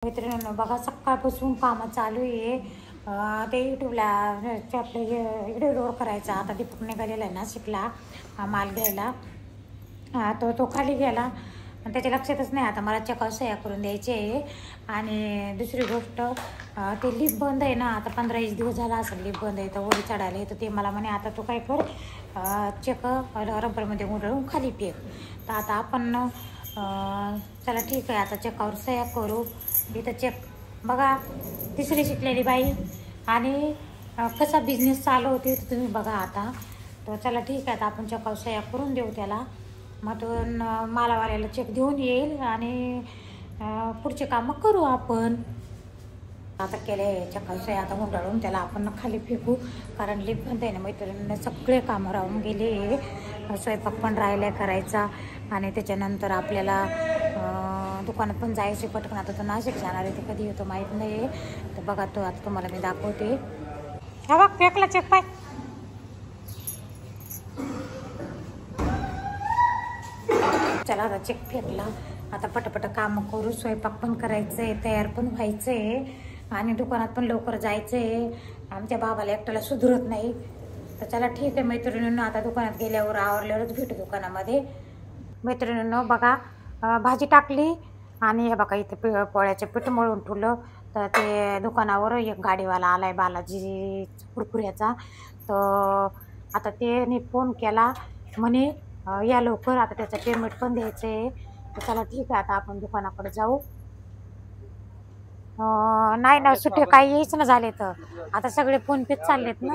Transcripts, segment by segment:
मित्रांनो बघा सकाळपासून कामं चालू आहे. ते यूट्यूबला आपलं व्हिडिओ लोड करायचा. आता दीपक निघालेला आहे नाशिकला माल घ्यायला. तो खाली गेला आणि त्याच्या लक्षातच नाही आता मला चेकआउट सह्या करून द्यायचे आहे. आणि दुसरी गोष्ट ते लिफ्ट बंद आहे ना, आता 15-20 दिवस झाला असेल लिफ्ट बंद आहे. तर वरी चढायला येतं ते मला म्हणे आता तू काय कर, चेक रबरमध्ये गुंडाळून खाली फेक. तर आता आपण चला ठीक आहे आता चेकआउट सह्या करू. इथं चेक बघा, तिसरी शिकलेली बाई आणि कसा बिझनेस चालू होते तुम्ही बघा आता. तर चला ठीक आहे आता आपण चेकआउट सह्या करून देऊ त्याला. मग तो मालावाल्याला चेक देऊन येईल आणि पुढचे कामं करू आपण. आता केले चेकआउट सह्या आता गुंडाळून त्याला आपण खाली फेकू, कारण लिफ्ट बंद आहे ना. मैत्रिणींना सगळे कामं राहून गेले. स्वयंपाक पण राहिला करायचा आणि त्याच्यानंतर आपल्याला दुकानात पण जायचे पटकन. आता तो नाशिक जाणार आहे, ते कधी येतो माहीत नाही. तर बघा तो आता तुम्हाला मी दाखवते. हा बघ फेकला चेक पाय. चला आता चेक फेकला. आता पटापट कामं करू, स्वयंपाक पण करायचं आहे, तयार पण व्हायचं आहे आणि दुकानात पण लवकर जायचं आहे. आमच्या बाबाला एकट्याला सुधरत नाही. तर चला ठीक आहे मैत्रिणींनो, आता दुकानात गेल्यावर आवरल्यावरच भेटू दुकानामध्ये. मैत्रिणींनो बघा, भाजी टाकली आणि हे बघा इथे पोळ्याचं पीठ मळून ठेवलं. तर ते दुकानावर एक गाडीवाला आला आहे बालाजी कुरकुऱ्याचा. तर आता त्याने फोन केला म्हणे या लवकर, आता त्याचं पेमेंट पण द्यायचं आहे. तर चला ठीक आहे आता आपण दुकानाकडे जाऊ. नाही ना सुट्टे काही यायच ना झाले, तर आता सगळे फोन पेच चाललेत ना.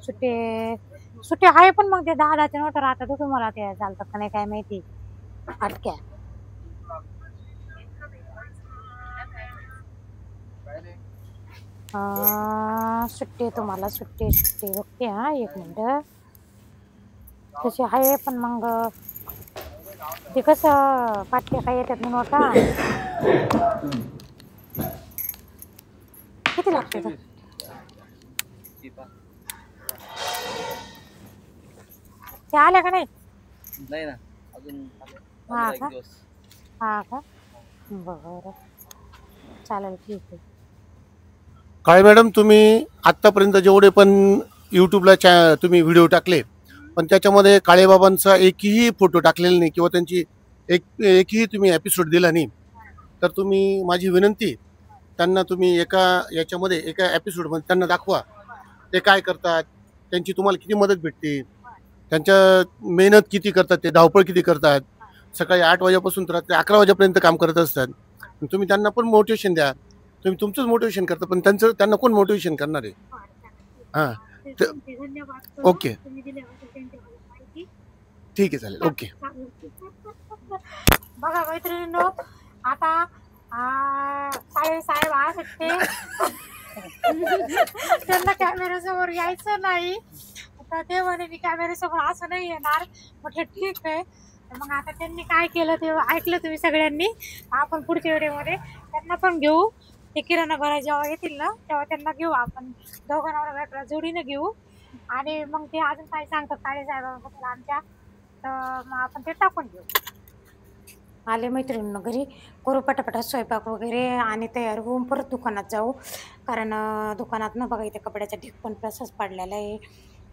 सुट्टे आहे पण मग ते 10-10च्या नोट राहतात. तुम्हाला ते चालतात का नाही काय माहिती. अटक्या सुट्टे तुम्हाला सुट्टे बघते. हा एक मिनिट. तशी आहे पण मग ते कसं पाठ्या काय येतात ना नोटा. किती लागते तर ते आल्या का नाही ना अजून. हा का हा का बरं चालेल ठीक आहे. काय मॅडम, तुम्ही आत्तापर्यंत जेवढे पण यूट्यूबला तुम्ही व्हिडिओ टाकले, पण त्याच्यामध्ये काळेबाबांचा एकही फोटो टाकलेला नाही किंवा त्यांची एकही तुम्ही एपिसोड दिला नाही. तर तुम्ही माझी विनंती, त्यांना तुम्ही एका एपिसोडमध्ये त्यांना दाखवा ते काय करतात, त्यांची तुम्हाला किती मदत भेटते, त्यांच्या मेहनत किती करतात, ते धावपळ किती करतात. सकाळी 8 वाजेपासून तर रात्री 11 वाजेपर्यंत काम करत असतात. तुम्ही त्यांना पण मोटिवेशन द्या. तुम्ही तुमचंच मोटिवेशन करता पण त्यांना कोण मोटिवेशन करणार आहे. हां ओके ठीक आहे चालेल ओके. बघा मैत्रिणींनो, आता साहेब आज ते त्यांना कॅमेऱ्यासमोर यायचं नाही. तर ते म्हणे मी कॅमेऱ्यासमोर असं नाही येणार. म्हटलं ठीक आहे. मग आता त्यांनी काय केलं ते ऐकलं तुम्ही सगळ्यांनी. आपण पुढच्या व्हिडिओमध्ये त्यांना पण घेऊ. ते किराणा भरायला जेव्हा येतील ना तेव्हा त्यांना घेऊ आपण. दोघांना जोडीने घेऊ आणि मग ते अजून काय सांगतात काळे साहेबांबद्दल आमच्या, तर मग आपण ते टाकून घेऊ. आले मैत्रिणींना घरी, करू पटापटा स्वयंपाक वगैरे आणि तयार होऊन परत दुकानात जाऊ. कारण दुकानात ना बघा इथे कपड्याचा ढीग पण तसाच पडलेला आहे.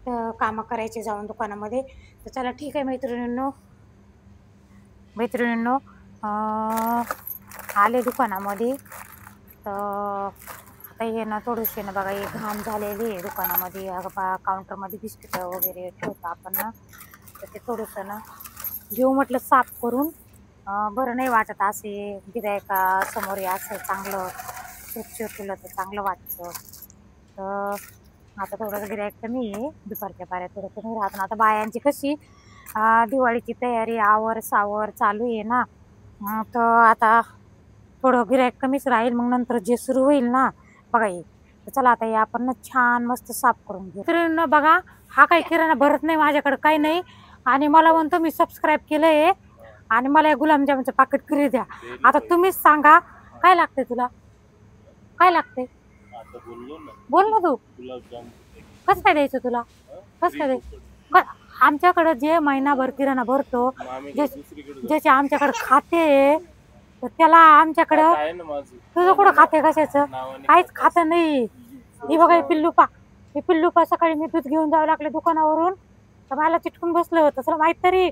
तर कामं करायचे जाऊन दुकानामध्ये. तर चला ठीक आहे मैत्रिणींनो आले दुकानामध्ये. तर आता हे ना थोडीशी ना बघा हे घाण झालेली आहे दुकानामध्ये. काउंटरमध्ये बिस्किटं वगैरे ठेवतो आपण ना, तर ते थोडंसं ना घेऊ म्हटलं साफ करून. बरं नाही वाटत असे गिऱ्हाईकासमोर असं चांगलं स्वच्छ केलं तर चांगलं वाटतं. तर आता थोडंसं गिऱ्हाईक कमी आहे, दुपारच्या पाऱ्यात थोडं कमी राहतं. आता बायांची कशी दिवाळीची तयारी आवर सावर चालू आहे ना. तर आता थोडं गिऱ्हाईक कमीच राहील. मग नंतर जे सुरू होईल ना बघा हे. तर चला आता हे आपण ना छान मस्त साफ करून घेऊ. तर बघा हा काही किराणा भरत नाही माझ्याकडे काही नाही. आणि मला म्हणतो मी सबस्क्राईब केलं आहे आणि मला हे गुलाबजामचं पाकिट फ्री द्या. आता तुम्हीच सांगा काय लागते तुला, काय लागते बोल ना तू. कसं काय द्यायचं तुला, कसं काय द्यायचं. आमच्याकडं जे महिनाभर किराणा भरतो, ज्याचे आमच्याकडे खाते तर त्याला आमच्याकडं तुझं कुठं खाते कशाचं काहीच खातं नाही. ही बघा हे पिल्लूपा सकाळी मी दूध घेऊन जावं लागले दुकानावरून तर मला चिटकून बसलं होतं. चला माहित तरी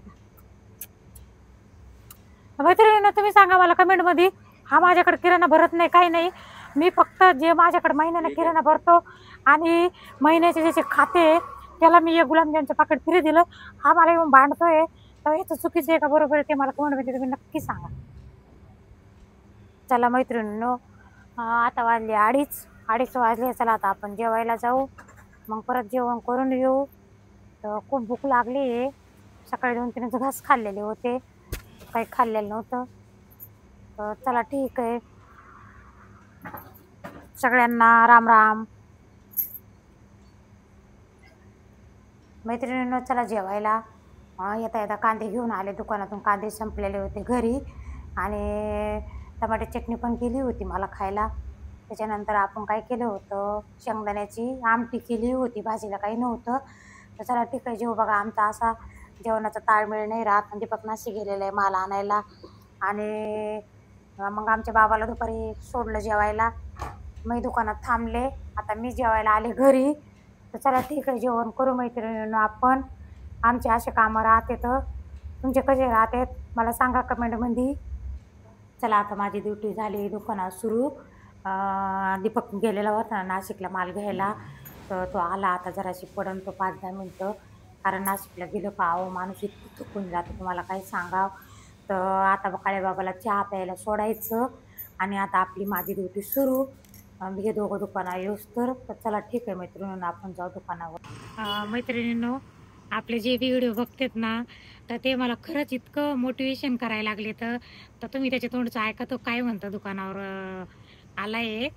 मैत्रिणींनो तुम्ही सांगा मला कमेंट मध्ये. हा माझ्याकडे किराणा भरत नाही काही नाही. मी फक्त जे माझ्याकडे महिन्याला किराणा भरतो आणि महिन्याचे ज्याचे खाते त्याला मी एक गुलाबजामचं पाकिट फ्री दिलं. हा मला येऊन भांडतोय तर याचं चुकीचं आहे का बरोबर आहे ते मला कमेंट मध्ये तुम्ही नक्की सांगा. चला मैत्रिणींनो आता वाजले 2:30 वाजले. चला आता आपण जेवायला जाऊ मग परत जेवण करून येऊ. तर खूप भूक लागली आहे. सकाळी 2-3 घास खाल्लेले होते काही खाल्लेलं नव्हतं. तर चला ठीक आहे. सगळ्यांना राम राम. मैत्रिणींनो चला जेवायला. येता येता कांदे घेऊन आले दुकानातून. कांदे संपलेले होते घरी आणि टमाटे चटणी पण केली होती मला खायला. त्याच्यानंतर आपण काय केलं होतं शेंगदाण्याची आमटी केली होती. भाजीला काही नव्हतं. तर चला ठीक आहे जेव. बघा आमचा असा जेवणाचा ताळमेळ नाही राहत. दीपक नाशिक गेलेला आहे माल आणायला आणि मग आमच्या बाबाला दुपारी सोडलं जेवायला. मी दुकानात थांबले. आता मी जेवायला आले घरी. तर चला ठीक आहे जेवण करू मैत्रिणींनो आपण. आमचे असे कामं राहते तर तुमचे कसे राहतात मला सांगा कमेंटमध्ये. चला आता माझी ड्युटी झाली दुकानात सुरू. दीपक गेलेला होता नाशिकला माल घ्यायला तर तो आला. आता जराशी पडन तो 5-10 मिनटं कारण नाशिकला गेलं का माणूस इतकं थकून जातो तुम्हाला काही सांगावं. तर आता काळेबाबाला चहा प्यायला सोडायचं आणि आता आपली माझी ड्युटी सुरू. हे दोघं दुकानावर येऊस तर चला ठीक आहे मैत्रिणींनो आपण जाऊ दुकानावर. मैत्रिणींनो आपले जे व्हिडिओ बघतात ना तर ते मला खरंच इतकं मोटिवेशन करायला लागले. तर तुम्ही त्याच्या तोंडचं ऐका तो काय म्हणतं दुकानावर आलाय.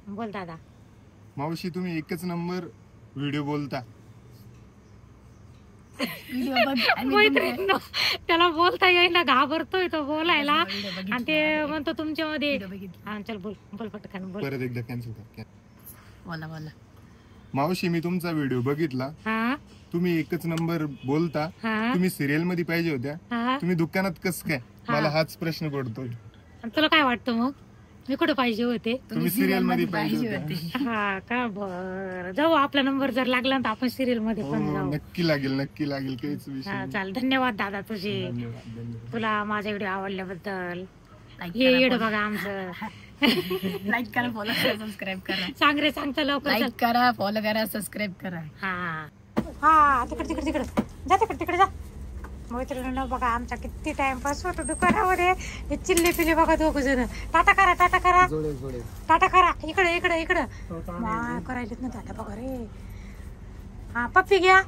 बोल दादा. मावशी तुम्ही एकच नंबर व्हिडिओ बोलता. मैत्रिणींनो त्याला बोलता येईना घाबरतोय तो बोलायला आणि ते म्हणतो तुमच्यामध्ये चल बोल बोल पटकन बोल. परत एकदा कॅन्सल कर. बोला मावशी मी तुमचा व्हिडिओ बघितला. तुम्ही एकच नंबर बोलता. तुम्ही सिरियल मध्ये पाहिजे होत्या. तुम्ही दुकानात कस काय मला हाच प्रश्न पडतोय. तुला काय वाटतं मग मी कुठं पाहिजे होते. तुम्ही सिरियल मध्ये पाहिजे होते. हा का बरं जाऊ. आपला नंबर जर लागला तर आपण सिरियल मध्ये पण जाऊ. नक्की लागेल काहीच विषय. चाल धन्यवाद दादा तुझे. तुला माझा व्हिडिओ आवडल्याबद्दल. हे येड बघा आमचं. लाईक करा फॉलो करा सबस्क्राईब करा. सांग रे सांगतो लवकर. लाईक करा फॉलो करा सबस्क्राईब करा. हा तिकडे जा तिकडे जा. मैत्रिणींनो बघा आमचा किती टाइमपास होतो दुकानामध्ये. हे चिल्ले पिल्ले बघा 2 जण. टाटा करा टाटा करा. इकडे करायलेत ना टाटा बघा रे. हा पप्पी घ्या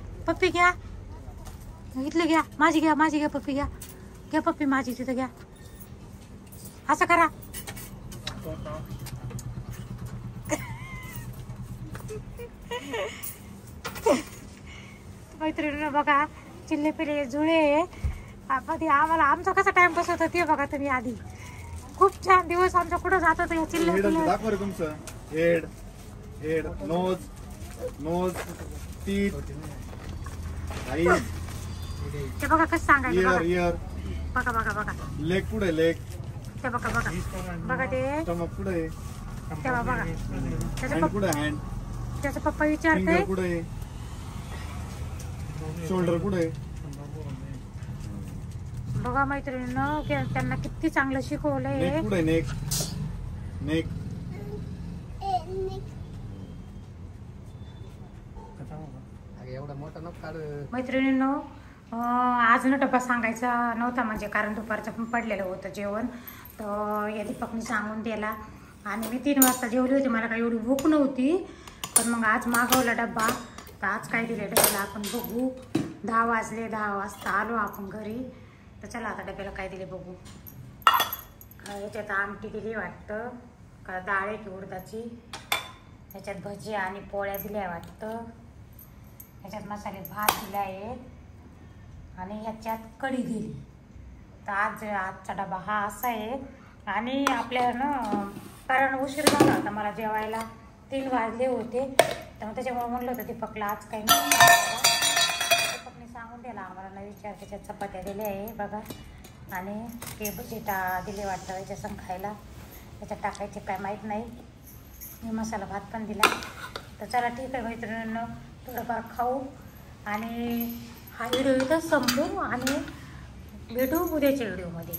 इथले घ्या. माझी घ्या पप्पी घ्या पप्पी माझी तिथं घ्या. असं करा. मैत्रिणींनो बघा चिल्ले पिल्ले जुळे. आधी आम्हाला आमचा कसा टाइमपास होता ते बघा तुम्ही. आधी खूप छान दिवस आमचा कुठं जात होता चिल्ले पिल्ले. तुमचं हेड नोज टीथ ते बघा कसं सांगायचं. बघा लेग कुठे लेग ते बघा ते स्टमक कुठे तेव्हा बघा हँड त्याचा पप्पा विचारते कुठे शोल्डर कुठे. बघा मैत्रिणींनो त्यांना किती चांगलं शिकवलंय. कुठे नेक मैत्रिणींनो आज ना डब्बा सांगायचा नव्हता म्हणजे कारण दुपारचं पण पडलेलं होतं जेवण. तर या दीपकनी सांगून दिला आणि मी 3 वाजता जेवली होती. मला काही एवढी भूक नव्हती पण मग आज मागवला डब्बा. तर आज काय दिले डब्याला आपण बघू. 10 वाजले. 10 वाजता आलो आपण घरी. तर चला आता डब्याला काय दिले बघू. याच्यात आमटी दिली वाटतं का डाळ आहे की उडदाची. याच्यात भजी आणि पोळ्या दिल्या वाटतं. याच्यात मसाले भात दिला आहे आणि ह्याच्यात कढी दिली. तर आजचा डबा हा असा आहे. आणि आपल्या ना कारण उशीर झाला होता मला जेवायला. 3 वाजले होते तर मग त्याच्यामुळे म्हणलं होतं दीपकला आज काही नाही. दीपकने सांगून दिला आम्हाला न विचार. त्याच्यात चपात्या दिल्या आहे बघा. आणि हे बटाटा दिले वाटतं याच्या संग खायला, त्याच्यात टाकायचे काय माहीत नाही. मी मसाला भात पण दिला. तर चला ठीक आहे मैत्रिणींनो, थोडंफार खाऊ आणि हा व्हिडिओ इथंच संपू आणि भेटू उद्याच्या व्हिडिओमध्ये.